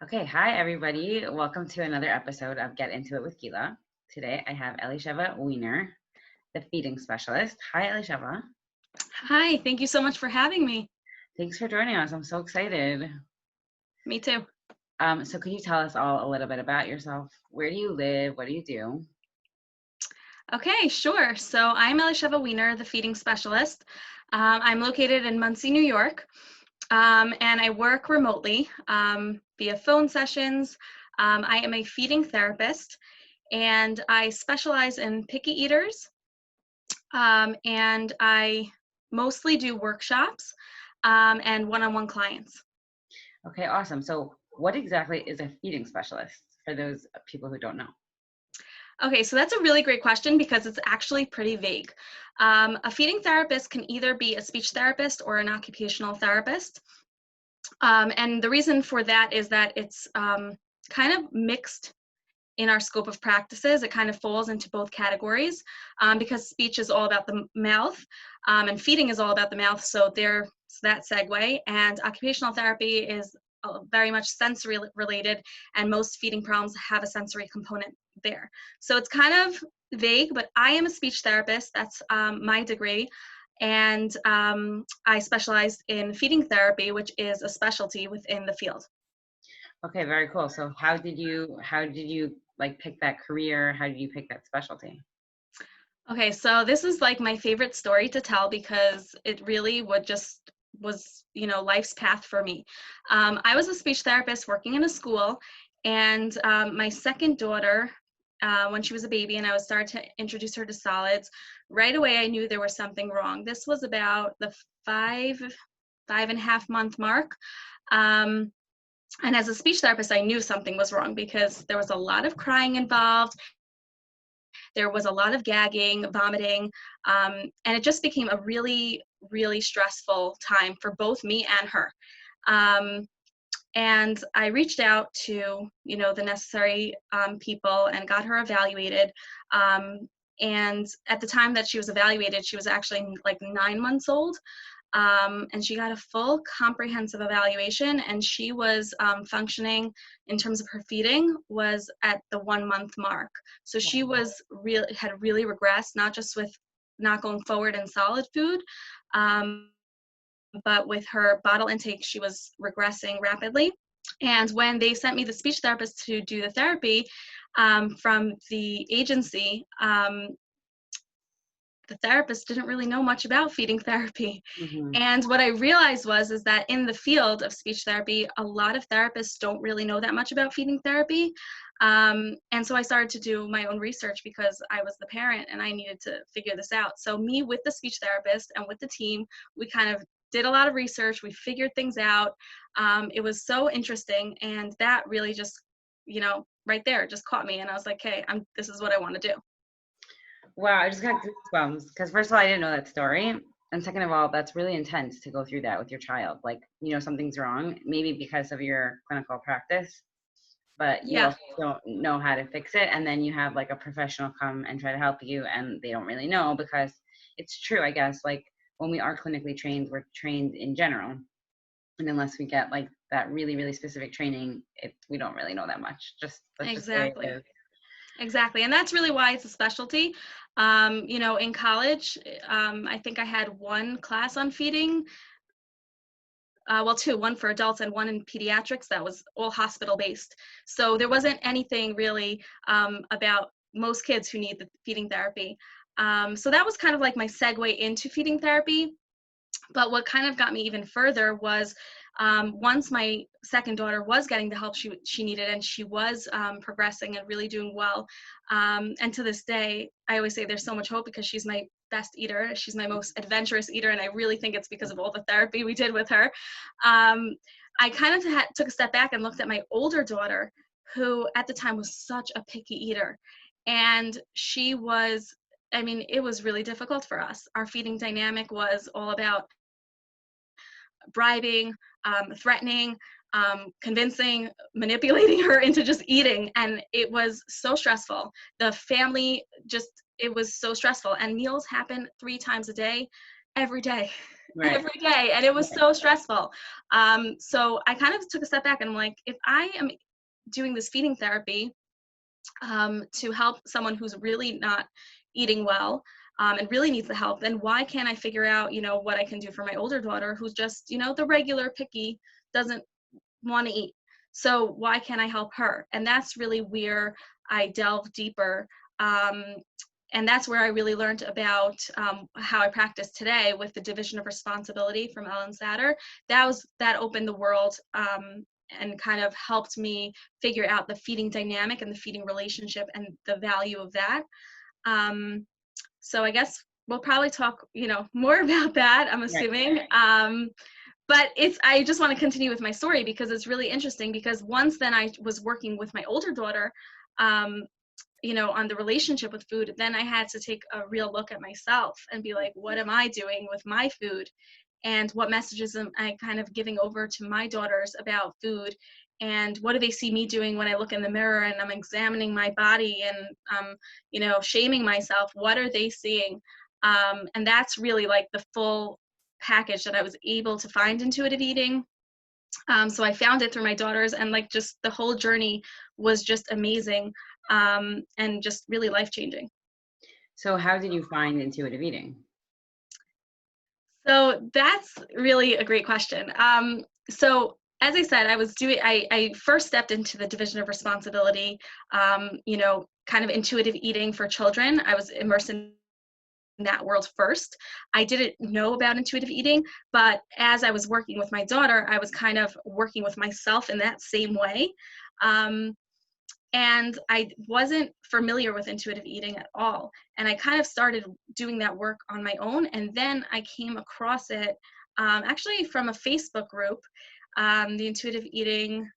Okay, hi everybody. Welcome to another episode of Get Into It with Gila. Today I have Elisheva Weiner, the feeding specialist. Hi Elisheva. Hi, thank you so much for having me. Thanks for joining us. I'm so excited. Me too. So could you tell us all a little bit about yourself? Where do you live? What do you do? Okay, sure. So I'm Elisheva Weiner, the feeding specialist. I'm located in Muncie, New York, and I work remotely via phone sessions. I am a feeding therapist, and I specialize in picky eaters, and I mostly do workshops and one-on-one clients. Okay, awesome. So what exactly is a feeding specialist for those people who don't know? Okay, so that's a really great question because it's actually pretty vague. A feeding therapist can either be a speech therapist or an occupational therapist. And the reason for that is that it's kind of mixed in our scope of practices. It kind of falls into both categories because speech is all about the mouth and feeding is all about the mouth. So there's that segue. And occupational therapy is very much sensory related, and most feeding problems have a sensory component there. So it's kind of vague, but I am a speech therapist. That's my degree. And I specialize in feeding therapy, which is a specialty within the field. Okay, very cool. So how did you like pick that career? How did you pick that specialty? Okay, so this is like my favorite story to tell because it really was life's path for me. I was a speech therapist working in a school, and my second daughter, when she was a baby, and I was started to introduce her to solids, right away I knew there was something wrong. This was about the five and a half month mark. Um, and as a speech therapist, I knew something was wrong because there was a lot of crying involved. There was a lot of gagging, vomiting, and it just became a really, really stressful time for both me and her. Um, and I reached out to, the necessary people and got her evaluated. And at the time that she was evaluated, she was actually like 9 months old. And she got a full comprehensive evaluation, and she was functioning in terms of her feeding was at the 1 month mark. So she was had really regressed, not just with not going forward in solid food, but with her bottle intake, she was regressing rapidly. And when they sent me the speech therapist to do the therapy from the agency, the therapist didn't really know much about feeding therapy. Mm-hmm. And what I realized is that in the field of speech therapy, a lot of therapists don't really know that much about feeding therapy. And so I started to do my own research because I was the parent and I needed to figure this out. So me with the speech therapist and with the team, we kind of did a lot of research. We figured things out. It was so interesting. And that really just, right there just caught me. And I was like, hey, this is what I want to do. Wow, I just got goosebumps because first of all, I didn't know that story. And second of all, that's really intense to go through that with your child. Like, something's wrong, maybe because of your clinical practice, but you Yeah. also don't know how to fix it. And then you have like a professional come and try to help you, and they don't really know because it's true, I guess. Like, when we are clinically trained, we're trained in general. And unless we get like that really, really specific training, we don't really know that much. That's just the way it Exactly. is. Exactly. And that's really why it's a specialty. In college, I think I had one class on feeding. Well, two, one for adults and one in pediatrics that was all hospital based. So there wasn't anything really about most kids who need the feeding therapy. So that was kind of like my segue into feeding therapy. But what kind of got me even further was once my second daughter was getting the help she needed, and she was progressing and really doing well. And to this day, I always say there's so much hope because she's my best eater. She's my most adventurous eater, and I really think it's because of all the therapy we did with her. I kind of took a step back and looked at my older daughter, who at the time was such a picky eater. And she was, it was really difficult for us. Our feeding dynamic was all about bribing, threatening, convincing, manipulating her into just eating. And it was so stressful. The family it was so stressful. And meals happen 3 times a day, every day. Right. every day, and it was so stressful. So I kind of took a step back, and I'm like, if I am doing this feeding therapy to help someone who's really not eating well, and really needs the help, then why can't I figure out, what I can do for my older daughter who's just, the regular picky, doesn't want to eat. So why can't I help her? And that's really where I delve deeper. Um, and that's where I really learned about how I practice today with the division of responsibility from Ellyn Satter. That opened the world, and kind of helped me figure out the feeding dynamic and the feeding relationship and the value of that. So I guess we'll probably talk, more about that, I'm Right. assuming. But I just want to continue with my story because it's really interesting, because once then I was working with my older daughter, on the relationship with food, then I had to take a real look at myself and be like, what am I doing with my food? And what messages am I kind of giving over to my daughters about food? And what do they see me doing when I look in the mirror and I'm examining my body and shaming myself? What are they seeing? And that's really like the full package that I was able to find intuitive eating. So I found it through my daughters, and like just the whole journey was just amazing, and just really life-changing. So how did you find intuitive eating? So that's really a great question. So as I said, I first stepped into the division of responsibility, kind of intuitive eating for children. I was immersed in that world first. I didn't know about intuitive eating, but as I was working with my daughter, I was kind of working with myself in that same way. And I wasn't familiar with intuitive eating at all. And I kind of started doing that work on my own. And then I came across it actually from a Facebook group, the intuitive eating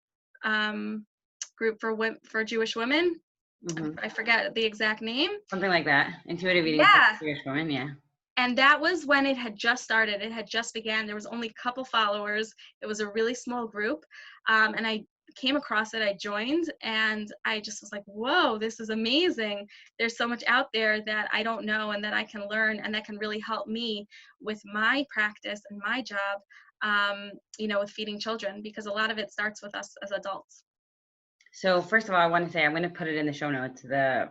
group for Jewish women. Mm-hmm. I forget the exact name. Something like that. Intuitive eating for Yeah. Jewish women, yeah. And that was when it had just started. It had just began. There was only a couple followers. It was a really small group. And I came across it. I joined, and I just was like, whoa, this is amazing. There's so much out there that I don't know and that I can learn and that can really help me with my practice and my job, with feeding children, because a lot of it starts with us as adults. So first of all, I want to say I'm going to put it in the show notes, the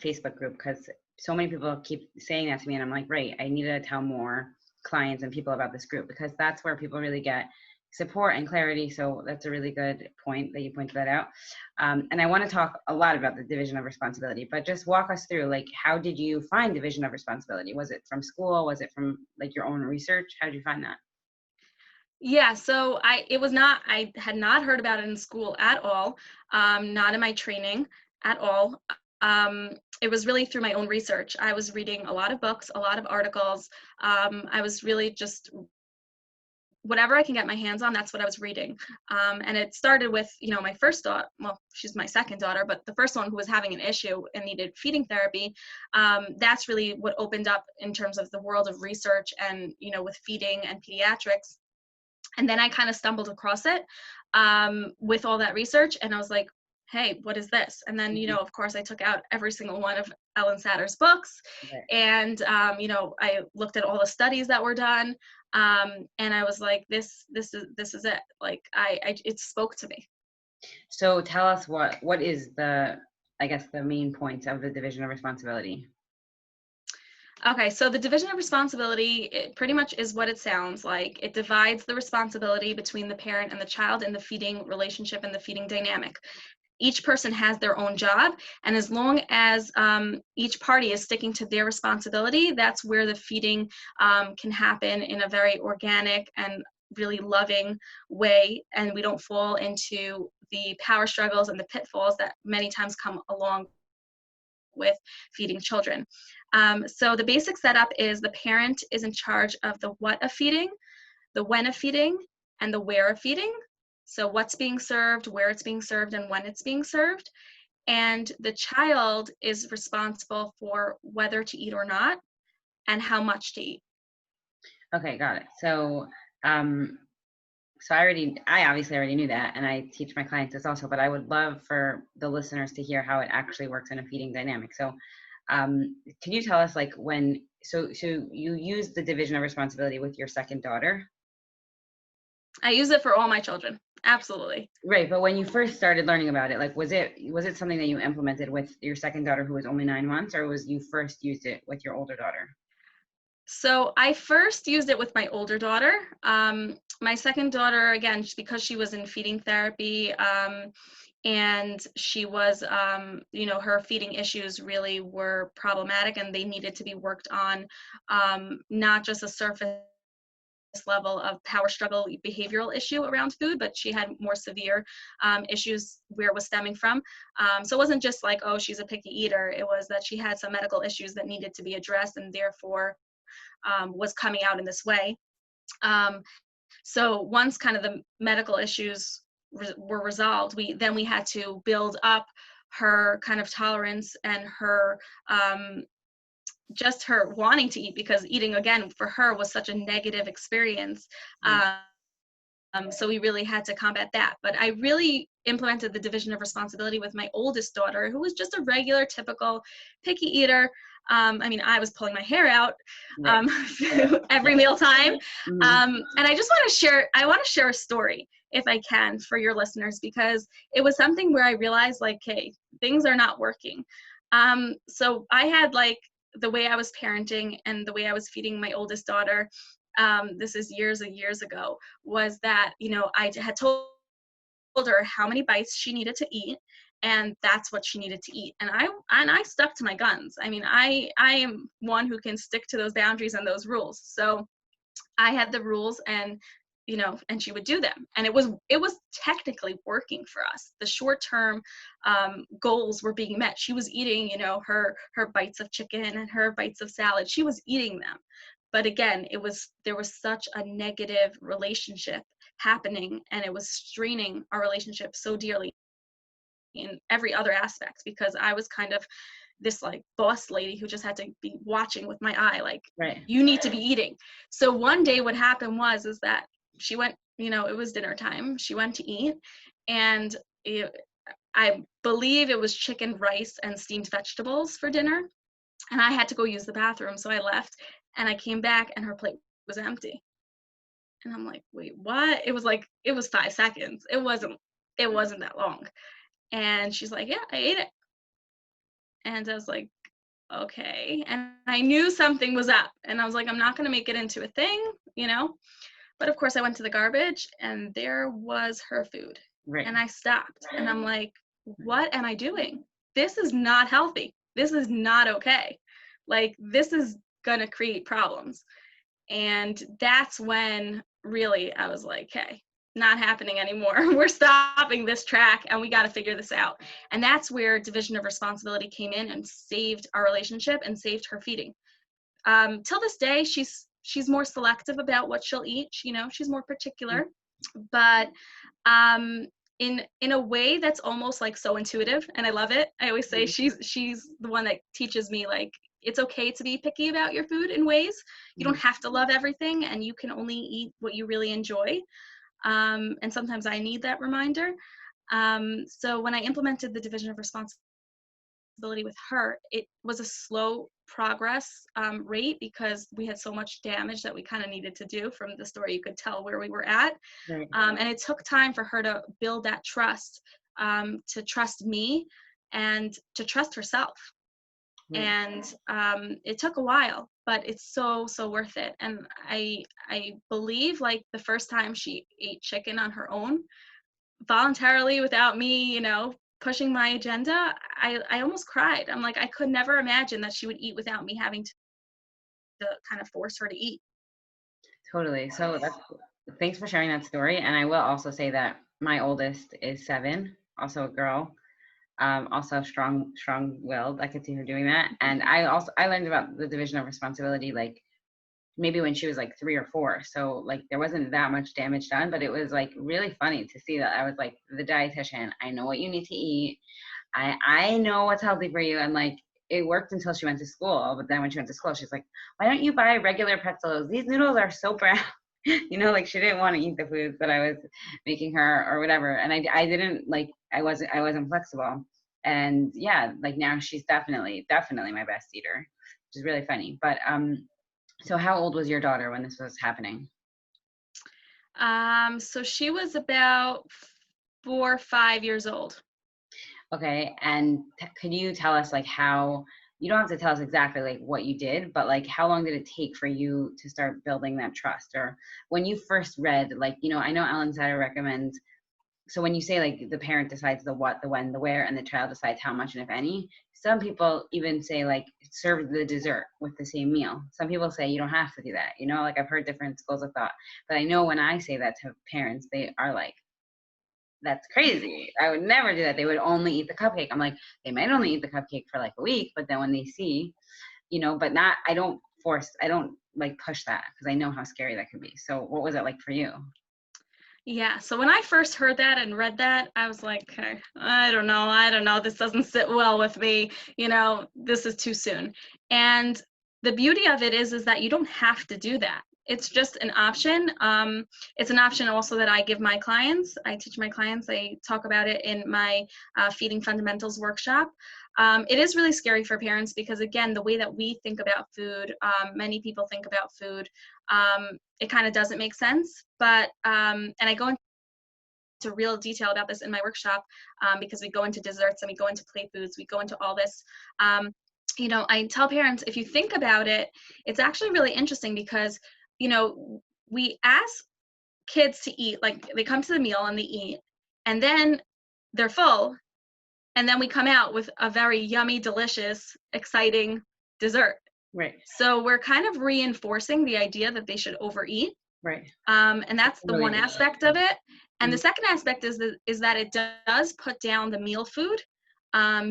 Facebook group, because so many people keep saying that to me, and I'm like, right, I need to tell more clients and people about this group, because that's where people really get support and clarity. So that's a really good point that you pointed that out. And I want to talk a lot about the division of responsibility, but just walk us through, like, how did you find division of responsibility? Was it from school? Was it from like your own research? How did you find that? Yeah, so I had not heard about it in school at all, not in my training at all. It was really through my own research. I was reading a lot of books, a lot of articles. I was really just whatever I can get my hands on, that's what I was reading. And it started with, my first daughter, well, she's my second daughter, but the first one who was having an issue and needed feeding therapy. That's really what opened up in terms of the world of research and, with feeding and pediatrics. And then I kind of stumbled across it with all that research, and I was like, hey, what is this? And then, of course, I took out every single one of Ellyn Satter's books, Right. and, I looked at all the studies that were done, and I was like, this is it. Like, it spoke to me. So tell us what is the, I guess, the main points of the division of responsibility. Okay, so the division of responsibility, it pretty much is what it sounds like. It divides the responsibility between the parent and the child in the feeding relationship and the feeding dynamic. Each person has their own job, and as long as each party is sticking to their responsibility, that's where the feeding can happen in a very organic and really loving way, and we don't fall into the power struggles and the pitfalls that many times come along with feeding children. So the basic setup is the parent is in charge of the what of feeding, the when of feeding, and the where of feeding. So what's being served, where it's being served, and when it's being served. And the child is responsible for whether to eat or not and how much to eat. Okay, got it. So so I obviously already knew that, and I teach my clients this also, but I would love for the listeners to hear how it actually works in a feeding dynamic. So can you tell us, like, when so you use the division of responsibility with your second daughter? I use it for all my children. Absolutely. Right, but when you first started learning about it, like was it something that you implemented with your second daughter who was only 9 months, or was you first used it with your older daughter? So I first used it with my older daughter. My second daughter, again, because she was in feeding therapy, and she was, her feeding issues really were problematic, and they needed to be worked on, not just a surface level of power struggle behavioral issue around food, but she had more severe issues where it was stemming from. So it wasn't just like, oh, she's a picky eater. It was that she had some medical issues that needed to be addressed, and therefore was coming out in this way. So once kind of the medical issues were resolved, we had to build up her kind of tolerance and her just her wanting to eat, because eating again for her was such a negative experience. So we really had to combat that. But I really implemented the division of responsibility with my oldest daughter, who was just a regular, typical picky eater. I was pulling my hair out every meal time. And I just want to share a story, if I can, for your listeners, because it was something where I realized, like, hey, things are not working. So I had, like, the way I was parenting and the way I was feeding my oldest daughter, this is years and years ago, was that, I had told her how many bites she needed to eat, and that's what she needed to eat. And I stuck to my guns. I am one who can stick to those boundaries and those rules. So I had the rules, and and she would do them, and it was technically working for us. The short-term goals were being met. She was eating, her bites of chicken and her bites of salad. She was eating them. But again, there was such a negative relationship happening, and it was straining our relationship so dearly in every other aspect, because I was kind of this, like, boss lady who just had to be watching with my eye, like, Right. you need to be eating. So one day what happened is that she went, it was dinner time. She went to eat, and I believe it was chicken, rice, and steamed vegetables for dinner. And I had to go use the bathroom. So I left, and I came back, and her plate was empty. And I'm like, wait, what? It was 5 seconds. It wasn't that long. And she's like, yeah, I ate it. And I was like, okay. And I knew something was up, and I was like, I'm not going to make it into a thing, But of course I went to the garbage, and there was her food. Right. And I stopped, and I'm like, what am I doing? This is not healthy. This is not okay. Like, this is going to create problems. And that's when really I was like, hey, not happening anymore. We're stopping this track, and we got to figure this out. And that's where division of responsibility came in and saved our relationship and saved her feeding. Till this day, she's more selective about what she'll eat. She's more particular, but in a way that's almost like so intuitive, and I love it. I always say she's the one that teaches me, like, it's okay to be picky about your food in ways. You don't have to love everything, and you can only eat what you really enjoy. And sometimes I need that reminder. So when I implemented the division of responsibility with her, it was a slow progress rate, because we had so much damage that we kind of needed to do. From the story, you could tell where we were at. Right. And it took time for her to build that trust, to trust me and to trust herself. Right. And it took a while, but it's so worth it. And I believe, like, the first time she ate chicken on her own, voluntarily, without me, pushing my agenda, I almost cried. I'm like, I could never imagine that she would eat without me having to kind of force her to eat. Totally. So thanks for sharing that story. And I will also say that my oldest is 7, also a girl. Also strong-willed. I could see her doing that. And I learned about the division of responsibility, like, maybe when she was like 3 or 4. So, like, there wasn't that much damage done, but it was, like, really funny to see that I was like the dietitian. I know what you need to eat. I know what's healthy for you. And, like, it worked until she went to school. But then when she went to school, she's like, why don't you buy regular pretzels? These noodles are so brown. Like, she didn't want to eat the foods that I was making her or whatever. And I didn't, like, I wasn't flexible. And yeah, like, now she's definitely my best eater. is really funny. But so how old was your daughter when this was happening? So she was about 4 or 5 years old. Okay, and could you tell us like how, you don't have to tell us exactly like what you did, but like how long did it take for you to start building that trust? Or when you first read, like, I know Ellyn Satter recommends, so when you say like the parent decides the what, the when, the where, and the child decides how much and if any, some people even say like serve the dessert with the same meal. Some people say you don't have to do that. Like I've heard different schools of thought, but I know when I say that to parents, they are like, that's crazy. I would never do that. They would only eat the cupcake. I'm like, they might only eat the cupcake for like a week, but then when they see, but not, I don't like push that because I know how scary that could be. So what was it like for you? Yeah, so when I first heard that and read that, I was like, okay, I don't know, this doesn't sit well with me, this is too soon. And the beauty of it is that you don't have to do that. It's just an option. It's an option also that I give my clients. I teach my clients. I talk about it in my Feeding Fundamentals workshop. It is really scary for parents because, again, the way that we think about food, many people think about food, it kind of doesn't make sense. But, and I go into real detail about this in my workshop because we go into desserts and we go into play foods, we go into all this. I tell parents, if you think about it, it's actually really interesting because, we ask kids to eat, like they come to the meal and they eat, and then they're full, and then we come out with a very yummy, delicious, exciting dessert. Right. So we're kind of reinforcing the idea that they should overeat. Right. And that's the Really one good. aspect of it. And the Mhm. second aspect is that it does put down the meal food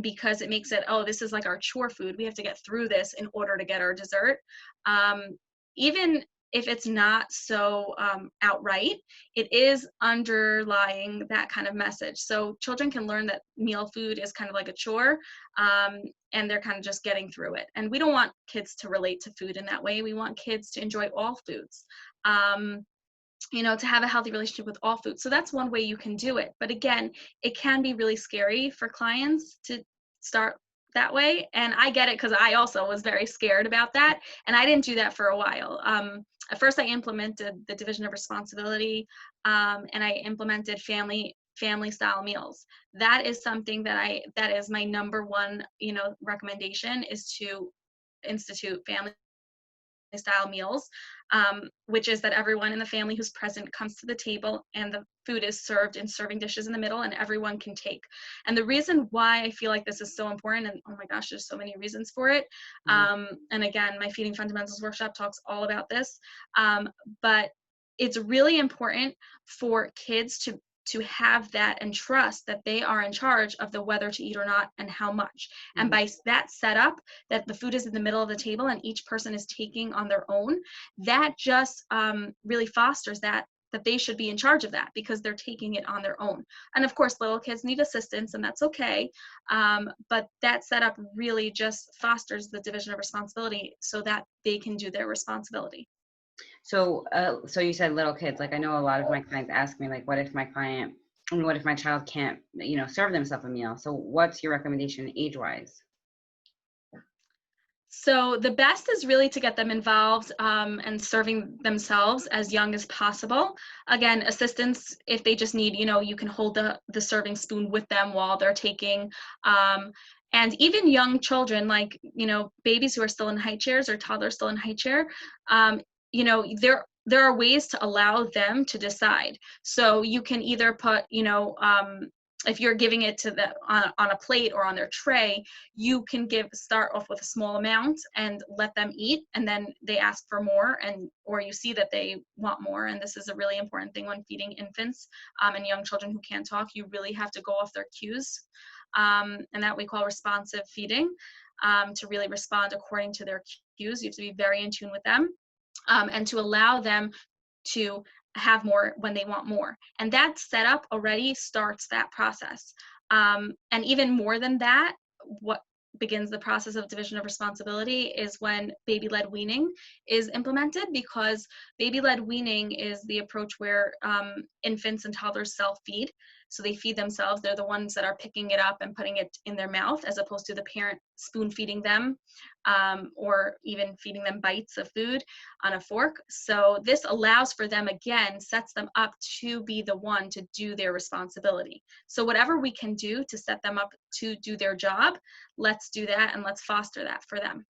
because it makes it, oh, this is like our chore food. We have to get through this in order to get our dessert. Even if it's not so outright, it is underlying that kind of message. So children can learn that meal food is kind of like a chore, and they're kind of just getting through it. And we don't want kids to relate to food in that way. We want kids to enjoy all foods. To have a healthy relationship with all foods. So that's one way you can do it. But again, it can be really scary for clients to start that way. And I get it because I also was very scared about that. And I didn't do that for a while. At first, I implemented the division of responsibility, and I implemented family style meals. That is something that is my number one, recommendation, is to institute family style meals, which is that everyone in the family who's present comes to the table and the food is served in serving dishes in the middle and everyone can take. And the reason why I feel like this is so important, and oh my gosh, there's so many reasons for it. And again, my Feeding Fundamentals workshop talks all about this. But it's really important for kids to have that and trust that they are in charge of the whether to eat or not and how much. And by that setup, that the food is in the middle of the table and each person is taking on their own, that just really fosters that they should be in charge of that because they're taking it on their own. And of course, little kids need assistance, and that's okay. But that setup really just fosters the division of responsibility so that they can do their responsibility. So, so you said little kids. Like I know a lot of my clients ask me, like, what if my child can't, serve themselves a meal? So, what's your recommendation age-wise? So the best is really to get them involved and serving themselves as young as possible. Again, assistance, if they just need, you can hold the serving spoon with them while they're taking. And even young children, like, babies who are still in high chairs or toddlers still in high chair, there are ways to allow them to decide. So you can either put, if you're giving it to them on a plate or on their tray, you can start off with a small amount and let them eat, and then they ask for more, or you see that they want more. And this is a really important thing when feeding infants and young children who can't talk. You really have to go off their cues, and that we call responsive feeding, to really respond according to their cues. You have to be very in tune with them, and to allow them to have more when they want more. And that setup already starts that process. And even more than that, what begins the process of division of responsibility is when baby-led weaning is implemented, because baby-led weaning is the approach where infants and toddlers self-feed. So they feed themselves. They're the ones that are picking it up and putting it in their mouth, as opposed to the parent spoon feeding them, or even feeding them bites of food on a fork. So this allows for them, again, sets them up to be the one to do their responsibility. So whatever we can do to set them up to do their job, let's do that, and let's foster that for them.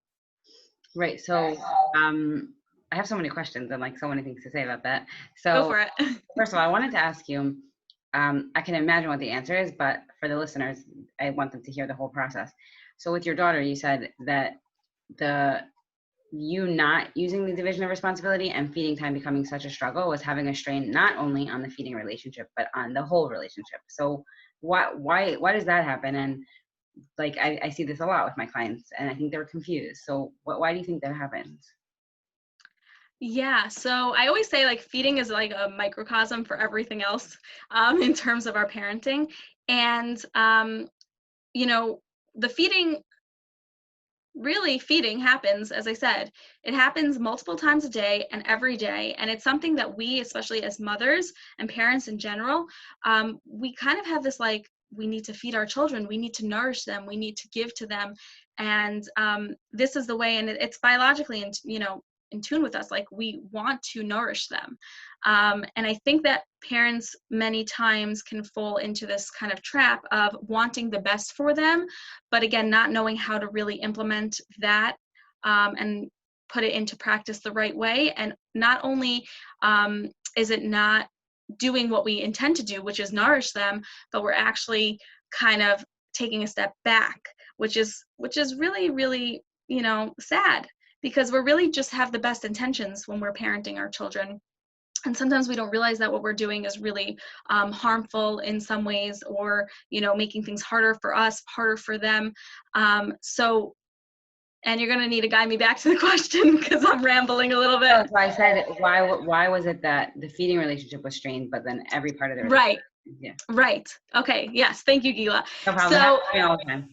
Right. So I have so many questions and like so many things to say about that. Go So for it. first of all, I wanted to ask you, I can imagine what the answer is, but for the listeners, I want them to hear the whole process. So with your daughter, you said that you not using the division of responsibility and feeding time becoming such a struggle was having a strain not only on the feeding relationship, but on the whole relationship. So why does that happen? And like, I see this a lot with my clients, and I think they're confused. So why do you think that happens? Yeah, so I always say like feeding is like a microcosm for everything else, in terms of our parenting. And you know, the feeding happens, as I said, it happens multiple times a day and every day. And it's something that we, especially as mothers and parents in general, we kind of have this like, we need to feed our children, we need to nourish them, we need to give to them. And this is the way, and it's biologically, and in tune with us, like we want to nourish them. And I think that parents many times can fall into this kind of trap of wanting the best for them, but again, not knowing how to really implement that, and put it into practice the right way. And not only is it not doing what we intend to do, which is nourish them, but we're actually kind of taking a step back, which is really, really, sad, because we're really just have the best intentions when we're parenting our children. And sometimes we don't realize that what we're doing is really harmful in some ways, or making things harder for us, harder for them. So, and you're going to need to guide me back to the question because I'm rambling a little bit. So I said, why was it that the feeding relationship was strained, but then every part of the Right. Yeah. Right. Okay. Yes. Thank you, Gila. No problem. So, That happens to me all the time.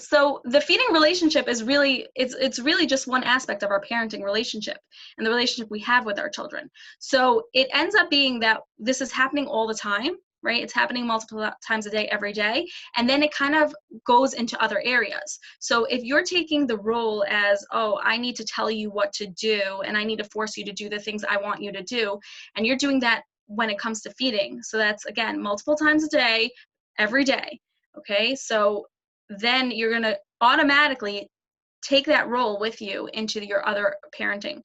so the feeding relationship is really, it's really just one aspect of our parenting relationship and the relationship we have with our children. So it ends up being that this is happening all the time, right? It's happening multiple times a day, every day. And then it kind of goes into other areas. So if you're taking the role as, oh, I need to tell you what to do, and I need to force you to do the things I want you to do, and you're doing that when it comes to feeding. So that's, again, multiple times a day, every day. Okay. So then you're going to automatically take that role with you into your other parenting.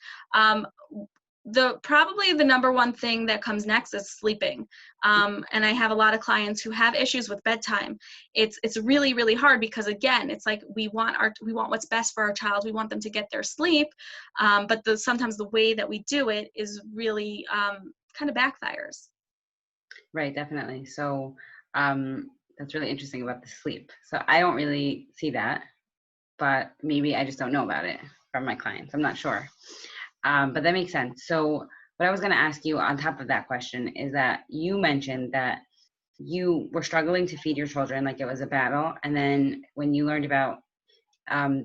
Probably the number one thing that comes next is sleeping. And I have a lot of clients who have issues with bedtime. It's really, really hard because, again, it's like we want what's best for our child. We want them to get their sleep. But sometimes the way that we do it is really kind of backfires. Right, definitely. So that's really interesting about the sleep. So I don't really see that, but maybe I just don't know about it from my clients. I'm not sure. But that makes sense. So what I was going to ask you on top of that question is that you mentioned that you were struggling to feed your children, like it was a battle. And then when you learned about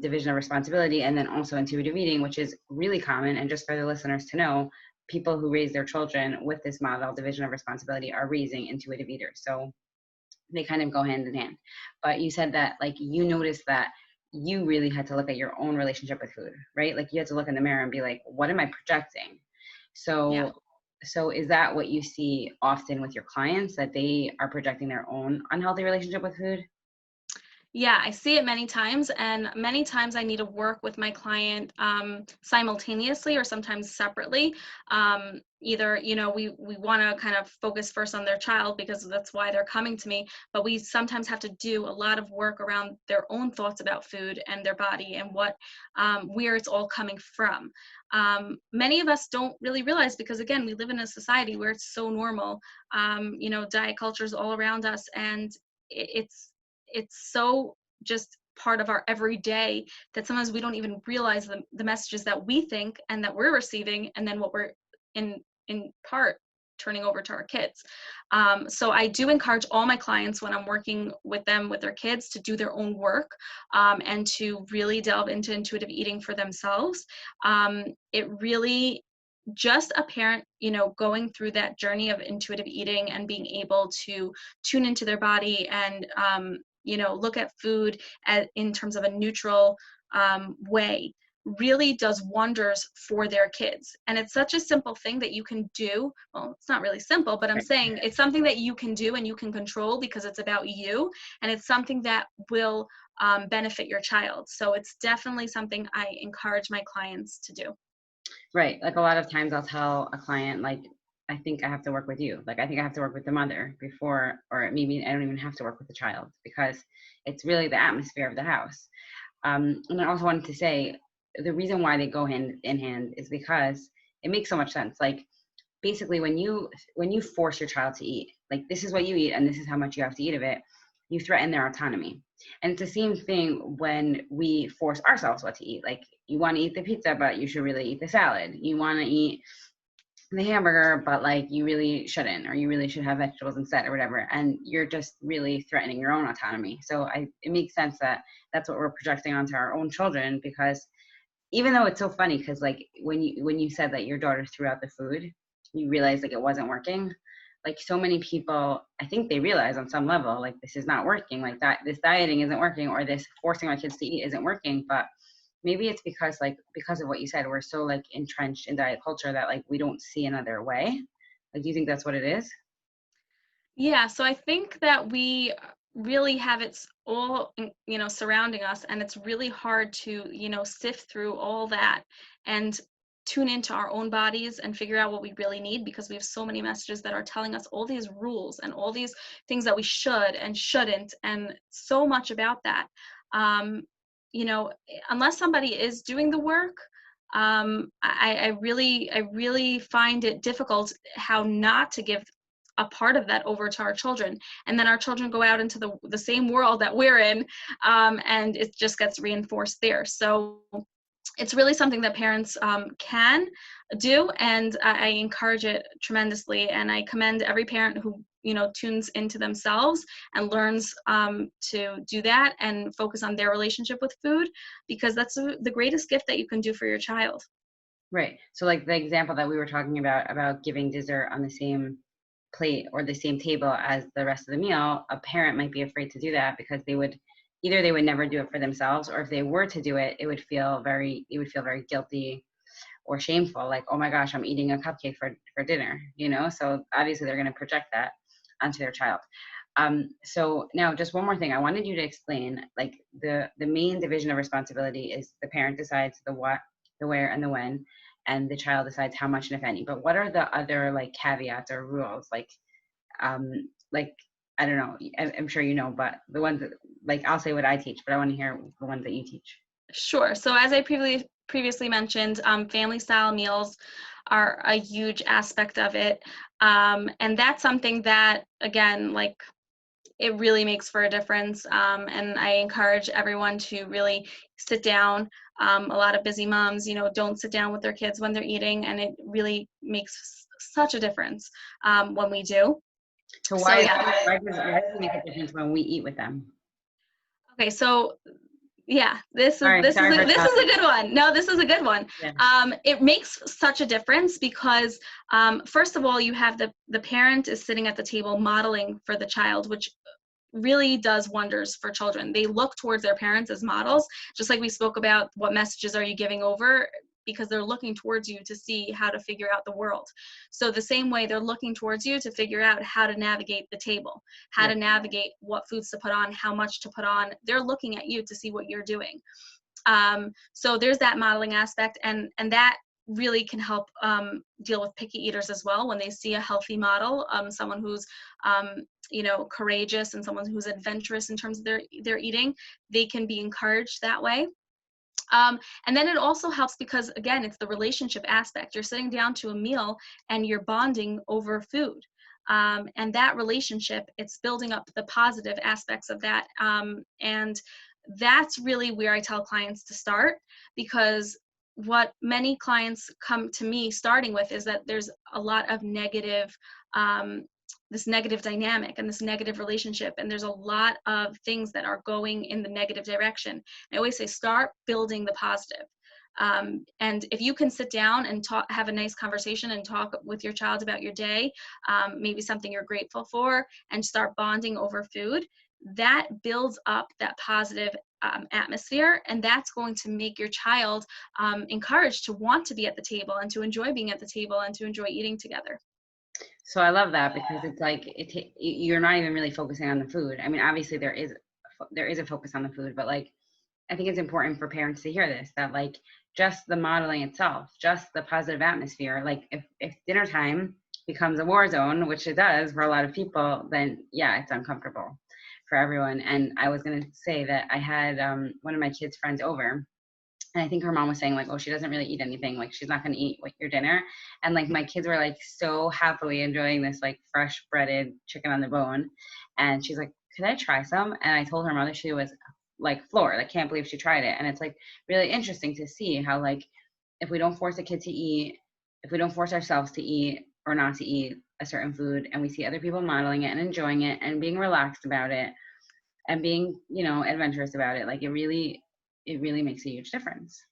division of responsibility, and then also intuitive eating, which is really common, and just for the listeners to know, people who raise their children with this model, division of responsibility, are raising intuitive eaters. So they kind of go hand in hand. But you said that like you noticed that you really had to look at your own relationship with food, right? Like you had to look in the mirror and be like, what am I projecting? So Yeah. So is that what you see often with your clients, that they are projecting their own unhealthy relationship with food? Yeah, I see it many times, and many times I need to work with my client simultaneously or sometimes separately. Either, we want to kind of focus first on their child because that's why they're coming to me, but we sometimes have to do a lot of work around their own thoughts about food and their body and where it's all coming from. Many of us don't really realize because, again, we live in a society where it's so normal. Diet culture is all around us, and it's so just part of our everyday that sometimes we don't even realize the messages that we think and that we're receiving, and then what we're in part turning over to our kids. So I do encourage all my clients when I'm working with them with their kids to do their own work, and to really delve into intuitive eating for themselves. It really just a parent, going through that journey of intuitive eating and being able to tune into their body and, look at food in terms of a neutral way really does wonders for their kids. And it's such a simple thing that you can do. Well, it's not really simple, but I'm saying it's something that you can do and you can control because it's about you. And it's something that will benefit your child. So it's definitely something I encourage my clients to do. Right. Like a lot of times I'll tell a client, like, I think I have to work with you. Like, I think I have to work with the mother before, or maybe I don't even have to work with the child because it's really the atmosphere of the house. And I also wanted to say the reason why they go hand in hand is because it makes so much sense. Like, basically, when you force your child to eat, like, this is what you eat and this is how much you have to eat of it, you threaten their autonomy. And it's the same thing when we force ourselves what to eat. Like, you want to eat the pizza, but you should really eat the salad. You want to eat the hamburger, but like you really shouldn't, or you really should have vegetables instead, or whatever. And you're just really threatening your own autonomy. So it makes sense that that's what we're projecting onto our own children, because even though it's so funny, because like when you said that your daughter threw out the food, you realized like it wasn't working. Like, so many people, I think they realize on some level, like, this is not working, like that this dieting isn't working, or this forcing our kids to eat isn't working. But maybe it's because of what you said, we're so like entrenched in diet culture that like we don't see another way. Like, do you think that's what it is? Yeah, so I think that we really have all, surrounding us, and it's really hard to, sift through all that and tune into our own bodies and figure out what we really need, because we have so many messages that are telling us all these rules and all these things that we should and shouldn't, and so much about that. Um, Unless somebody is doing the work, I really find it difficult how not to give a part of that over to our children, and then our children go out into the same world that we're in, and it just gets reinforced there. So it's really something that parents can do, and I encourage it tremendously, and I commend every parent who tunes into themselves and learns to do that and focus on their relationship with food, because that's the greatest gift that you can do for your child. Right. So like the example that we were talking about giving dessert on the same plate or the same table as the rest of the meal, a parent might be afraid to do that because they would never do it for themselves, or if they were to do it, it would feel very guilty or shameful, like, oh my gosh, I'm eating a cupcake for dinner, so obviously they're going to project that onto their child. So now just one more thing, I wanted you to explain, like, the main division of responsibility is the parent decides the what, the where, and the when, and the child decides how much and if any. But what are the other like caveats or rules, um like, I don't know, I'm sure but the ones that, like, I'll say what I teach, but I want to hear the ones that you teach. Sure. So as I previously mentioned, family style meals are a huge aspect of it. And that's something that, again, like, it really makes for a difference. And I encourage everyone to really sit down. A lot of busy moms, don't sit down with their kids when they're eating, and it really makes such a difference when we do. So So yeah. why does it make a difference when we eat with them? Okay. So yeah, this All is right, this is sorry a, for this is a good one. No, this is a good one. yeah. It makes such a difference because, first of all, you have the parent is sitting at the table modeling for the child, which really does wonders for children. They look towards their parents as models, just like we spoke about what messages are you giving over, because they're looking towards you to see how to figure out the world. So the same way they're looking towards you to figure out how to navigate the table, how Yeah. to navigate what foods to put on, how much to put on. They're looking at you to see what you're doing. So there's that modeling aspect, and that really can help deal with picky eaters as well. When they see a healthy model, someone who's courageous and someone who's adventurous in terms of their eating, they can be encouraged that way. And then it also helps because, again, it's the relationship aspect. You're sitting down to a meal and you're bonding over food. And that relationship, it's building up the positive aspects of that. And that's really where I tell clients to start, because what many clients come to me starting with is that there's a lot of this negative dynamic and this negative relationship, and there's a lot of things that are going in the negative direction. I always say, start building the positive. And if you can sit down and talk, have a nice conversation and talk with your child about your day, maybe something you're grateful for, and start bonding over food, that builds up that positive atmosphere, and that's going to make your child encouraged to want to be at the table and to enjoy being at the table and to enjoy eating together. So I love that, because it's like you're not even really focusing on the food. I mean, obviously there is a focus on the food, but like I think it's important for parents to hear this, that like just the modeling itself, just the positive atmosphere, like if dinner time becomes a war zone, which it does for a lot of people, then yeah, it's uncomfortable for everyone. And I was going to say that I had one of my kids' friends over, and I think her mom was saying like, oh, she doesn't really eat anything. Like she's not going to eat like your dinner. And like my kids were like so happily enjoying this like fresh breaded chicken on the bone. And she's like, could I try some? And I told her mother, she was like floored. I can't believe she tried it. And it's like really interesting to see how like if we don't force a kid to eat, if we don't force ourselves to eat or not to eat a certain food, and we see other people modeling it and enjoying it and being relaxed about it and being, you know, adventurous about it, like it really makes a huge difference.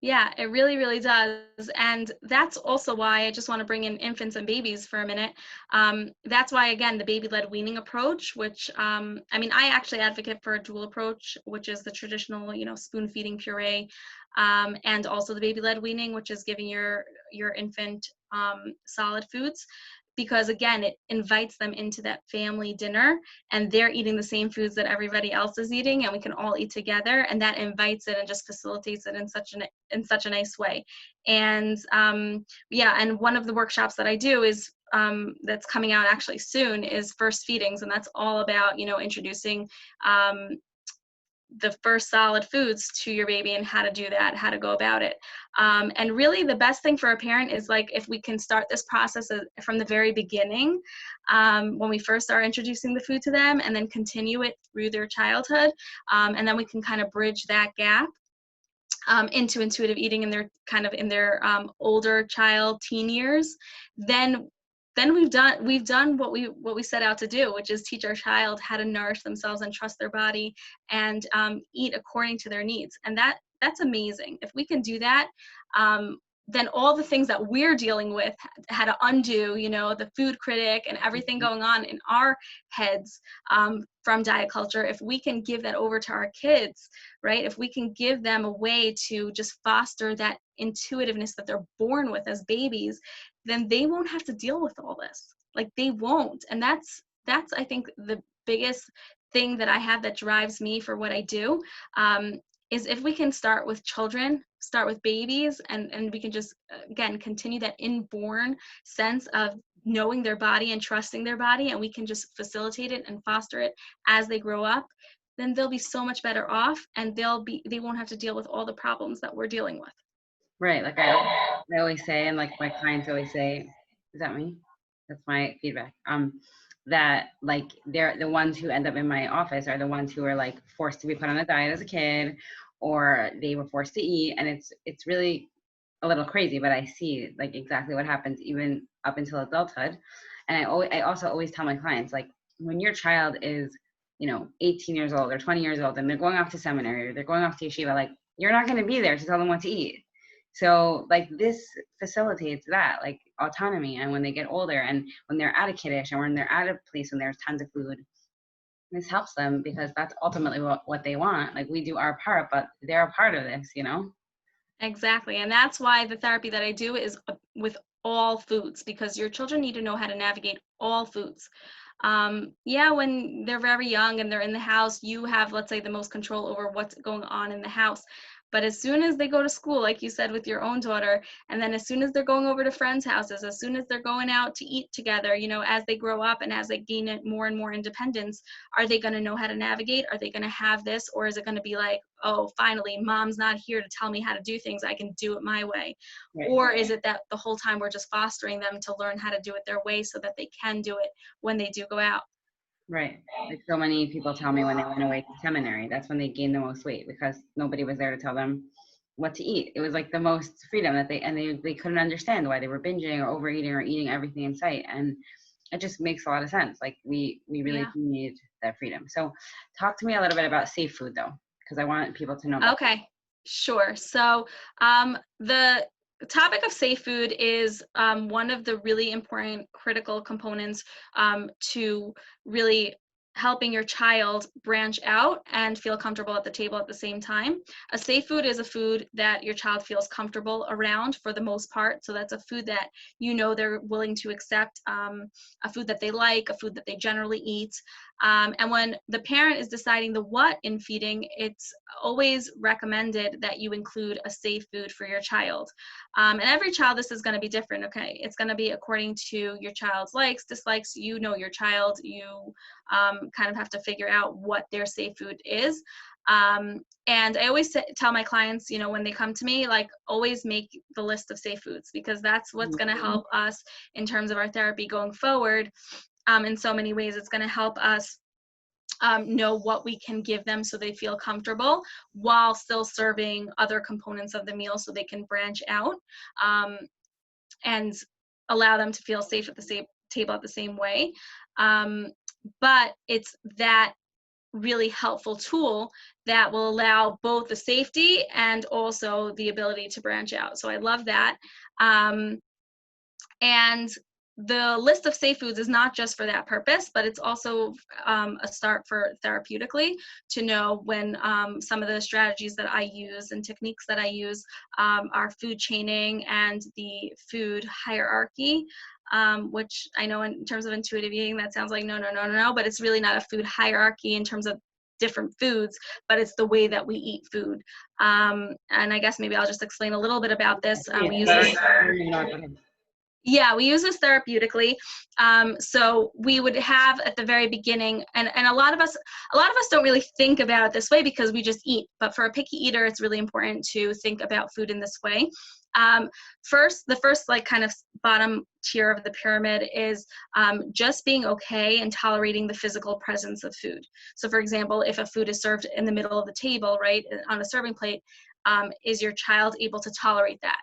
Yeah, it really, really does. And that's also why I just want to bring in infants and babies for a minute. That's why, again, the baby led weaning approach, which, I mean, I actually advocate for a dual approach, which is the traditional, you know, spoon feeding puree, and also the baby led weaning, which is giving your infant solid foods. Because again, it invites them into that family dinner, and they're eating the same foods that everybody else is eating, and we can all eat together, and that invites it and just facilitates it in such a nice way. And yeah, and one of the workshops that I do is that's coming out actually soon is first feedings, and that's all about, you know, introducing the first solid foods to your baby and how to do that, how to go about it. And really the best thing for a parent is like if we can start this process from the very beginning, when we first start introducing the food to them, and then continue it through their childhood. And then we can kind of bridge that gap into intuitive eating in their older child teen years. Then we've done what we set out to do, which is teach our child how to nourish themselves and trust their body, and eat according to their needs. And that's amazing. If we can do that, then all the things that we're dealing with, how to undo, you know, the food critic and everything going on in our heads from diet culture, if we can give that over to our kids, right? If we can give them a way to just foster that intuitiveness that they're born with as babies, then they won't have to deal with all this. Like they won't. And that's I think the biggest thing that I have that drives me for what I do, is if we can start with children, start with babies, and we can just, again, continue that inborn sense of knowing their body and trusting their body, and we can just facilitate it and foster it as they grow up, then they'll be so much better off, and they won't have to deal with all the problems that we're dealing with. Right. Like I always say, and like my clients always say, is that me? That's my feedback. That like they're the ones who end up in my office are the ones who are like forced to be put on a diet as a kid, or they were forced to eat. And it's really a little crazy, but I see like exactly what happens even up until adulthood. And I also always tell my clients, like when your child is, you know, 18 years old or 20 years old and they're going off to seminary or they're going off to yeshiva, like you're not going to be there to tell them what to eat. So like this facilitates that like autonomy. And when they get older and when they're at a kiddish and when they're at a place and there's tons of food, this helps them because that's ultimately what they want. Like we do our part, but they're a part of this, you know? Exactly. And that's why the therapy that I do is with all foods, because your children need to know how to navigate all foods. Yeah, when they're very young and they're in the house, you have, let's say, the most control over what's going on in the house. But as soon as they go to school, like you said with your own daughter, and then as soon as they're going over to friends' houses, as soon as they're going out to eat together, you know, as they grow up and as they gain more and more independence, are they going to know how to navigate? Are they going to have this? Or is it going to be like, oh, finally, mom's not here to tell me how to do things. I can do it my way. Right. Or is it that the whole time we're just fostering them to learn how to do it their way so that they can do it when they do go out? Right. Like so many people tell me when they went away to seminary, that's when they gained the most weight because nobody was there to tell them what to eat. It was like the most freedom that they couldn't understand why they were binging or overeating or eating everything in sight. And it just makes a lot of sense. Like we really Yeah. do need that freedom. So talk to me a little bit about safe food though, because I want people to know that. Okay. Sure. So the topic of safe food is one of the really important critical components to really helping your child branch out and feel comfortable at the table at the same time. A safe food is a food that your child feels comfortable around for the most part. So that's a food that you know they're willing to accept, a food that they like, a food that they generally eat. And when the parent is deciding the what in feeding, it's always recommended that you include a safe food for your child. And every child, this is going to be different, okay? It's going to be according to your child's likes, dislikes. You know your child. You kind of have to figure out what their safe food is. And I always tell my clients, you know, when they come to me, like, always make the list of safe foods, because that's what's going to help us in terms of our therapy going forward. In so many ways, it's going to help us know what we can give them so they feel comfortable while still serving other components of the meal so they can branch out and allow them to feel safe at the same table at the same way. But it's that really helpful tool that will allow both the safety and also the ability to branch out. So I love that. And the list of safe foods is not just for that purpose, but it's also a start for therapeutically to know when some of the strategies that I use and techniques that I use are food chaining and the food hierarchy, which I know in terms of intuitive eating, that sounds like no, but it's really not a food hierarchy in terms of different foods, but it's the way that we eat food. And I guess maybe I'll just explain a little bit about this. We use this. Yeah, we use this therapeutically. So we would have at the very beginning, and a lot of us don't really think about it this way because we just eat. But for a picky eater, it's really important to think about food in this way. The first like kind of bottom tier of the pyramid is just being okay and tolerating the physical presence of food. So for example, if a food is served in the middle of the table, right, on a serving plate, is your child able to tolerate that?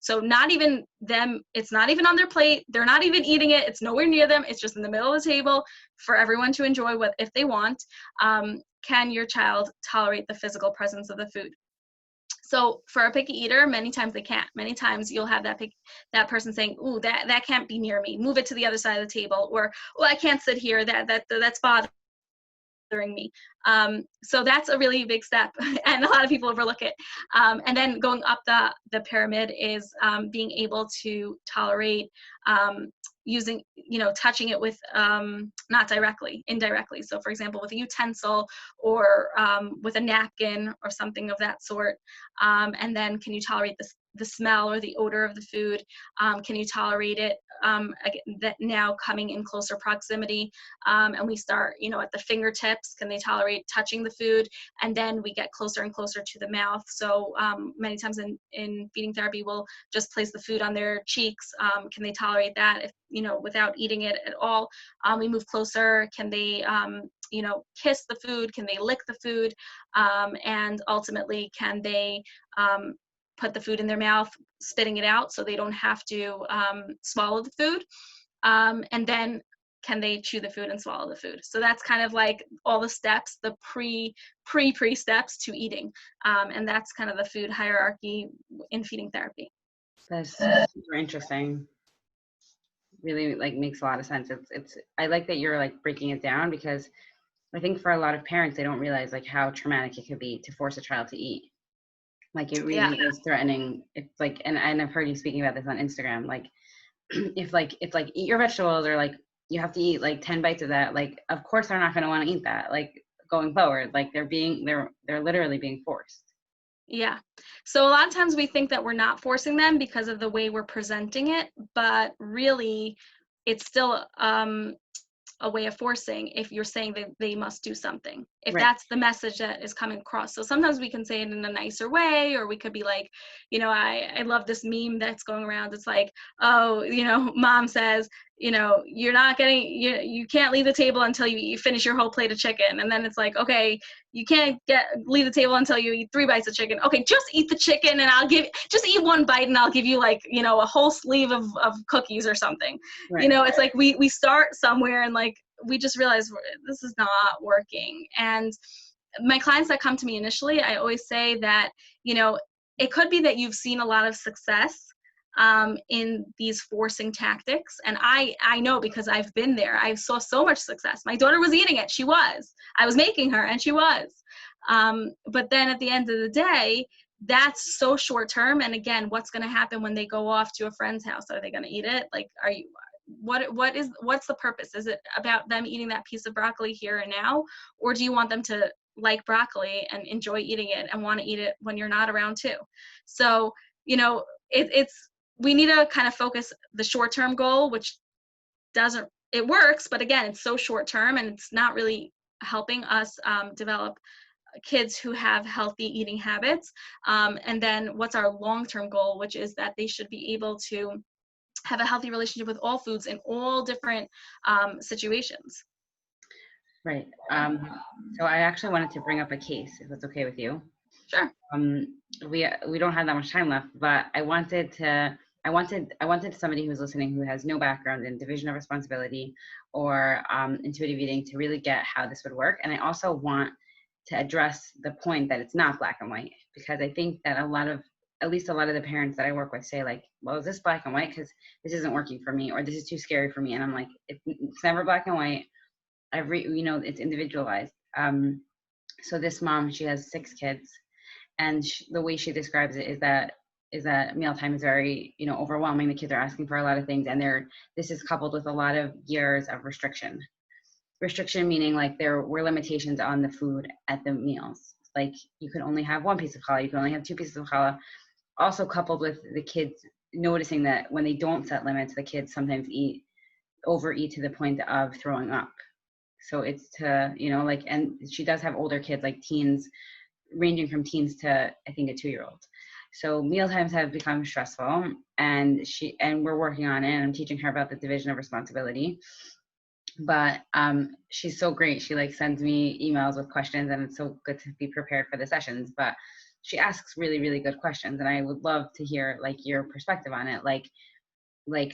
So not even them, it's not even on their plate, they're not even eating it, it's nowhere near them, it's just in the middle of the table for everyone to enjoy if they want. Can your child tolerate the physical presence of the food? So for a picky eater, many times they can't. Many times you'll have that person saying, "Ooh, that can't be near me. Move it to the other side of the table," or, "Oh, I can't sit here. That's bothering me." So that's a really big step, and a lot of people overlook it. And then going up the pyramid is being able to tolerate using, touching it with, not directly, indirectly. So for example, with a utensil or with a napkin or something of that sort. And then can you tolerate the smell or the odor of the food? Can you tolerate it that now coming in closer proximity? And we start, at the fingertips. Can they tolerate touching the food? And then we get closer and closer to the mouth. So many times in feeding therapy, we'll just place the food on their cheeks. Can they tolerate that if, without eating it at all? We move closer. Can they, kiss the food? Can they lick the food? And ultimately, can they put the food in their mouth, spitting it out so they don't have to swallow the food? And then can they chew the food and swallow the food? So that's kind of like all the steps, the pre steps to eating. And that's kind of the food hierarchy in feeding therapy. That's super interesting. Really makes a lot of sense. I like that you're breaking it down, because I think for a lot of parents, they don't realize how traumatic it could be to force a child to eat. It really is threatening. It's and I've heard you speaking about this on Instagram. If it's eat your vegetables, or you have to eat 10 bites of that, of course they're not going to want to eat that going forward. They're literally being forced. Yeah. So a lot of times we think that we're not forcing them because of the way we're presenting it, but really it's still a way of forcing if you're saying that they must do something, if that's the message that is coming across. So sometimes we can say it in a nicer way, or we could be like, I love this meme that's going around. It's like, oh, mom says, you're not getting, you can't leave the table until you finish your whole plate of chicken. And then it's like, okay, you can't leave the table until you eat 3 bites of chicken. Okay, just eat the chicken and just eat 1 bite and I'll give you a whole sleeve of cookies or something. It's like we start somewhere and we just realize this is not working. And my clients that come to me initially, I always say that, you know, it could be that you've seen a lot of success in these forcing tactics. And I know because I've been there. I saw so much success. My daughter was eating it. She was. I was making her, and she was. But then at the end of the day, that's so short term. And again, what's going to happen when they go off to a friend's house? Are they going to eat it? Like, what's the purpose? Is it about them eating that piece of broccoli here and now? Or do you want them to like broccoli and enjoy eating it and want to eat it when you're not around too? So, you know, we need to kind of focus the short-term goal, which it works, but again, it's so short-term and it's not really helping us develop kids who have healthy eating habits. And then what's our long-term goal, which is that they should be able to have a healthy relationship with all foods in all different situations. Right. So I actually wanted to bring up a case, if that's okay with you. Sure. We don't have that much time left, but I wanted somebody who's listening who has no background in division of responsibility or intuitive eating to really get how this would work. And I also want to address the point that it's not black and white, because I think that at least a lot of the parents that I work with say like, well, is this black and white? Because this isn't working for me, or this is too scary for me. And I'm like, it's never black and white. It's individualized. So this mom, she has 6 kids, and the way she describes it is that mealtime is very, overwhelming. The kids are asking for a lot of things, and this is coupled with a lot of years of restriction. Restriction meaning like there were limitations on the food at the meals. Like you could only have 1 piece of challah, you could only have 2 pieces of challah. Also coupled with the kids noticing that when they don't set limits, the kids sometimes overeat to the point of throwing up. So it's and she does have older kids, like teens, ranging from teens to I think a 2-year-old. So meal times have become stressful, and we're working on it, and I'm teaching her about the division of responsibility. But she's so great. She like sends me emails with questions, and it's so good to be prepared for the sessions. But she asks really, really good questions, and I would love to hear like your perspective on it. Like with